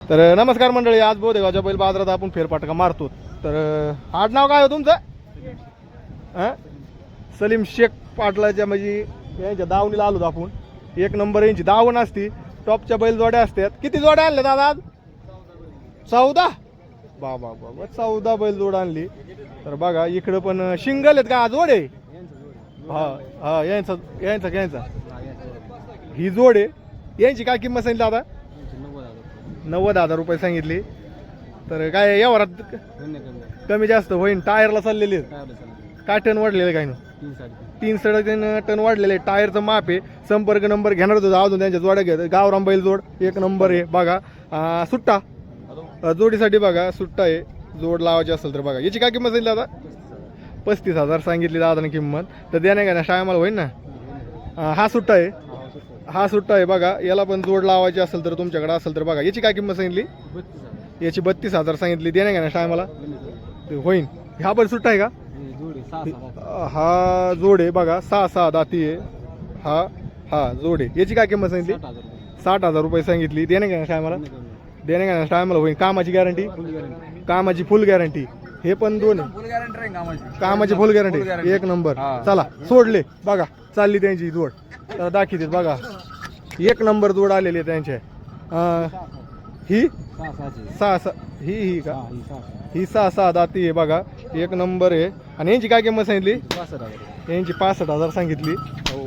तर नमस्कार मंडळी, आज बोदेगावच्या बैल बाजारात आपण फेरफटका मारतो. तर आडनाव काय हो तुमचं? सलीम शेख पाटलाच्या म्हणजे यांच्या दावणीला आलो आपण. एक नंबर यांची दावण असती, टॉपच्या बैल जोड्या असतात. किती जोड्या आणल्या दादा आज? 14. बाबा बाबा 14 बैल जोड आणली. तर बघा इकडं पण शिंगल आहेत का जोडे? हा हा यांचा यांचा यांचा ही जोड आहे. यांची काय किंमत सांगितली दादा? 90,000 रुपये सांगितली. तर काय व्यवहारात कमी जास्त होईल? टायरला चाललेली आहेत. काय टन वाढलेले काय ना? 3-3.5 टन वाढलेले. टायरचं माप आहे. संपर्क नंबर घेणार होतो अजून त्यांच्या जोड्या घेत. गावराम बैल जोड एक नंबर आहे. बघा सुट्टा जोडीसाठी बघा सुट्टा आहे. जोड लावायची असेल तर बघा. याची काय किंमत सांगितली दादा? 35,000 सांगितली दादाने किंमत. तर देण्या का ना टायमाला होईल ना? हा सुट्टा आहे. हा सुट्टा आहे बघा. याला पण जोड लावायची असेल तर तुमच्याकडे असेल तर बघा. याची काय किंमत सांगितली? याची 32,000 सांगितली. देण्या का ना टायमाला होईल. हा पण सुट्टा आहे का? हा जोड आहे बघा. 6 दाती आहे. हा हा जोड आहे. याची काय किंमत सांगितली? 60,000 रुपये सांगितली. देण्या का ना टायमाला? देण्या का ना टायमाला होईल. कामाची गॅरंटी? कामाची फुल गॅरंटी. हे पण दोन आहे. कामाची फुल गॅरंटी एक नंबर. चला सोडले बघा. चालली त्यांची जोड. तर दाखवते बघा. एक नंबर जोड आलेली आहे त्यांच्या. ही 6 ही का? ही 6 दाती आहे बघा. एक नंबर आहे. आणि यांची काय किंमत सांगितली? यांची 65,000 सांगितली.